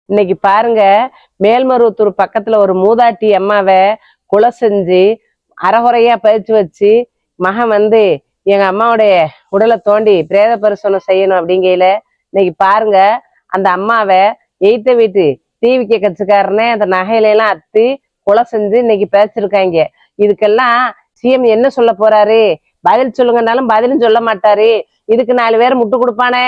இன்னைக்கு பாருங்க, மேல்மருவத்தூர் பக்கத்துல ஒரு மூதாட்டி அம்மாவை கொலை செஞ்சு அறகுறையா பறிச்சு வச்சு மகன் வந்து எங்க அம்மாவுடைய உடலை தோண்டி பிரேத பரிசோதனை செய்யணும் அப்படிங்கையில இன்னைக்கு பாருங்க, அந்த அம்மாவை எய்த்த வீட்டு டிவிக்கு கட்சிக்காரனே அந்த நகையில எல்லாம் அத்து கொலை செஞ்சு இன்னைக்கு பேசிருக்காங்க. இதுக்கெல்லாம் சிஎம் என்ன சொல்ல போறாரு? பதில் சொல்லுங்கன்னாலும் பதிலும் சொல்ல மாட்டாரு. இதுக்கு 4 பேர் முட்டு கொடுப்பானே.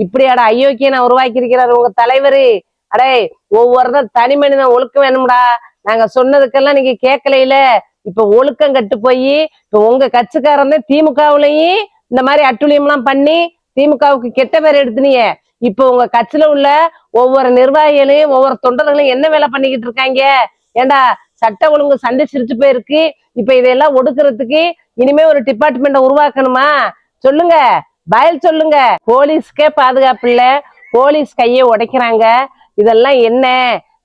இப்படியாட அயோக்கிய நான் உருவாக்கி இருக்கிறாரு உங்க தலைவரு. அடே, ஒவ்வொருத்தரும் தனி மனிதன் ஒழுக்கம் வேணும்டா. நாங்க சொன்னதுக்கெல்லாம் நீங்க கேட்கல. இப்ப ஒழுக்கம் கட்டு போய் இப்ப உங்க கட்சிக்காரன் திமுகவுலயும் இந்த மாதிரி அட்டுழியம் எல்லாம் பண்ணி திமுகவுக்கு கெட்ட பேர் எடுத்துனீங்க. இப்ப உங்க கட்சியில உள்ள ஒவ்வொரு நிர்வாகிகளையும் ஒவ்வொரு தொண்டர்களையும் என்ன வேலை பண்ணிக்கிட்டு இருக்காங்க? ஏண்டா, சட்ட ஒழுங்கு சண்டை சிரிச்சு போயிருக்கு. இப்ப இதையெல்லாம் ஒடுக்குறதுக்கு இனிமே ஒரு டிபார்ட்மெண்ட்டை உருவாக்கணுமா? சொல்லுங்க, பதில் சொல்லுங்க. போலீஸ்க்கே பாதுகாப்பு இல்ல, போலீஸ் கையை உடைக்கிறாங்க. இதெல்லாம் என்ன?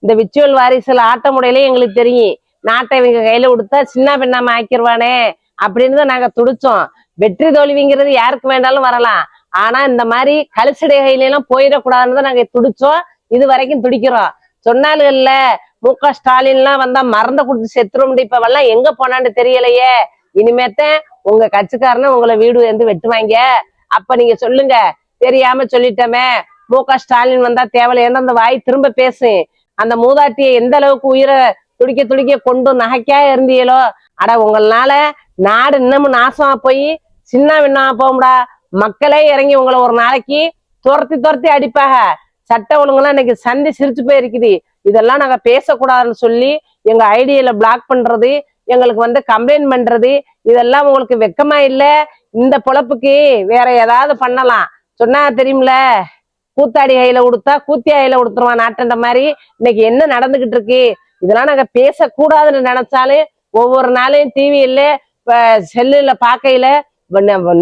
இந்த விச்சுவல் வாரிசுல ஆட்ட முறையிலே எங்களுக்கு தெரியும். நாட்டை இவங்க கையில கொடுத்தா சின்ன பெண்ணாம ஆக்கிடுவானே அப்படின்னு தான் நாங்க துடிச்சோம். வெற்றி தோல்விங்கிறது யாருக்கு வேண்டாலும் வரலாம். ஆனா இந்த மாதிரி கழிச்சடை கையில எல்லாம் போயிடக்கூடாதுன்னு தான் நாங்க துடிச்சோம். இது வரைக்கும் துடிக்கிறோம். சொன்னாலுங்கல்ல, மு.க. ஸ்டாலின் எல்லாம் வந்தா மறந்த கொடுத்து செத்துரும். இப்பவெல்லாம் எங்க போனான்னு தெரியலையே. இனிமேத்தான் உங்க கட்சிக்காரன உங்களை வீடு வந்து வெட்டுவாங்க. அப்ப நீங்க சொல்லுங்க, தெரியாம சொல்லிட்டோமே. மு.க. ஸ்டாலின் வந்தா தேவையில்லைன்னு அந்த வாய் திரும்ப பேசு. அந்த மூதாட்டியை எந்த அளவுக்கு உயிரை துடிக்க துடிக்க கொண்டு நகைக்கா இருந்தீங்களோ, அட உங்களால நாடு இன்னமும் நாசமா போய் சின்ன விண்ணமா போகும்டா. மக்களே இறங்கி உங்களை ஒரு நாளைக்கு துரத்தி துரத்தி அடிப்பாக. சட்ட ஒழுங்குலாம் இன்னைக்கு சந்தி சிரிச்சு போயிருக்குது. இதெல்லாம் நாங்க பேசக்கூடாதுன்னு சொல்லி எங்க ஐடியில பிளாக் பண்றது, எங்களுக்கு வந்து கம்ப்ளைண்ட் பண்றது, இதெல்லாம் உங்களுக்கு வெக்கமா இல்ல? இந்த பொழப்புக்கு வேற ஏதாவது பண்ணலாம் சொன்னா தெரியும்ல. கூத்தாடி கையில கொடுத்தா கூத்தியா கையில கொடுத்துருவான் நாட்டன்ற மாதிரி இன்னைக்கு என்ன நடந்துகிட்டு இருக்கு? இதெல்லாம் நாங்க பேசக்கூடாதுன்னு நினைச்சாலும் ஒவ்வொரு நாளையும் டிவியில செல்லுல பாக்கையில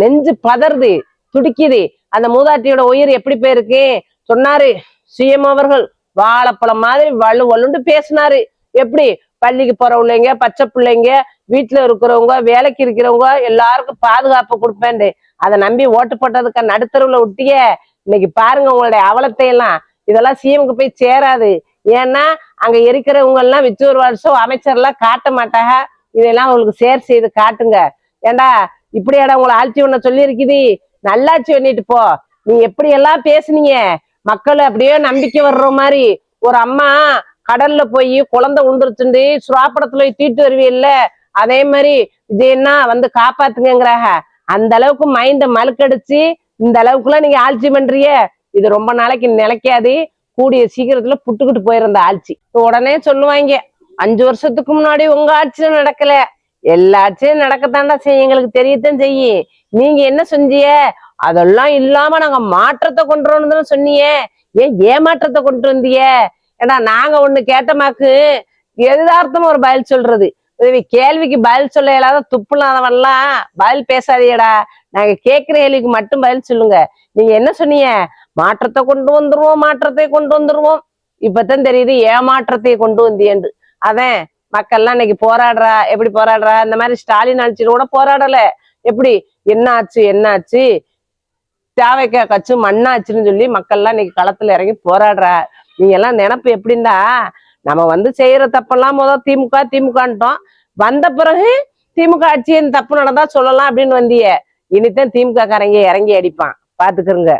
நெஞ்சு பதறுது, துடிக்குது. அந்த மூதாட்டியோட உயிர் எப்படி போயிருக்கு சொன்னாரு சிஎம் அவர்கள். வாழைப்பழம் மாதிரி வலு வலுண்டு பேசினாரு. எப்படி பள்ளிக்கு போறவங்க, பச்சை பிள்ளைங்க, வீட்டுல இருக்கிறவங்க, வேலைக்கு இருக்கிறவங்க எல்லாருக்கும் பாதுகாப்பு கொடுப்பேன். அதை நம்பி ஓட்டு போட்டதுக்கு நடுத்தருவுல விட்டிய. இன்னைக்கு பாருங்க உங்களுடைய அவலத்தை எல்லாம். இதெல்லாம் சிஎம்க்கு போய் சேராது. ஏன்னா அங்க இருக்கிறவங்க எல்லாம் ஒரு வருஷம் அமைச்சர்லாம் காட்ட மாட்டாங்க. இதெல்லாம் உங்களுக்கு ஷேர் செய்து காட்டுங்க. ஏண்டா, இப்படியாடா உங்களை ஆட்சி ஒண்ண சொல்லி இருக்குது? நல்லாட்சி பண்ணிட்டு போ. நீ எப்படி எல்லாம் பேசுனீங்க, மக்கள் அப்படியே நம்பிக்கை வர்ற மாதிரி. ஒரு அம்மா கடல்ல போய் குழந்தை உண்டுருச்சுண்டு சுறாப்படத்துல போய் தீட்டு வருவீல்ல, அதே மாதிரி விஜயன்னா வந்து காப்பாத்துங்கிறாங்க. அந்த அளவுக்கு மைண்ட மழுக்கடிச்சு இந்த அளவுக்குலாம் நீங்க ஆட்சி பண்றீங்க. இது ரொம்ப நாளைக்கு நிலைக்காது. கூடிய சீக்கிரத்துல புட்டுக்கிட்டு போயிருந்த ஆட்சி. உடனே சொல்லுவாங்க, 5 வருஷத்துக்கு முன்னாடி உங்க ஆட்சியும் நடக்கல. எல்லா ஆட்சியும் நடக்கத்தாண்டா செய்யும், எங்களுக்கு தெரியத்தான் செய்யும். நீங்க என்ன செஞ்சிய? அதெல்லாம் இல்லாம நாங்க மாற்றத்தை கொண்டு வரணும்னு சொன்னீங்க. ஏன் ஏமாற்றத்தை கொண்டு வந்திய? ஏன்னா நாங்க ஒண்ணு கேட்டமாக்கு எதார்த்தமா ஒரு பதில் சொல்றது. கேள்விக்கு பதில் சொல்ல இல்லாத துப்புலாதவன்லாம் பதில் பேசாதீடா. நாங்க கேட்கிற கேள்விக்கு மட்டும் பதில் சொல்லுங்க. நீங்க என்ன சொன்னீங்க? மாற்றத்தை கொண்டு வந்துருவோம், மாற்றத்தை கொண்டு வந்துருவோம். இப்பதான் தெரியுது ஏமாற்றத்தை கொண்டு வந்தியன்று. அதான் மக்கள்லாம் இன்னைக்கு போராடுறா. எப்படி போராடுறா? இந்த மாதிரி ஸ்டாலின் ஆட்சியில கூட போராடல. எப்படி என்ன ஆச்சு என்ன ஆச்சு, தேவைக்கா கட்சி மண்ணாச்சுன்னு சொல்லி மக்கள்லாம் இன்னைக்கு களத்துல இறங்கி போராடுறா. நீங்க எல்லாம் நினைப்பு எப்படின்னா, நம்ம வந்து செய்யற தப்பெல்லாம் முதல் திமுகன்ட்டோம். வந்த பிறகு திமுக ஆட்சியின் தப்பு நடந்தா சொல்லலாம் அப்படின்னு வந்திய. இனித்தான் திமுக காரங்க இறங்கி அடிப்பான், பாத்துக்கிறங்க.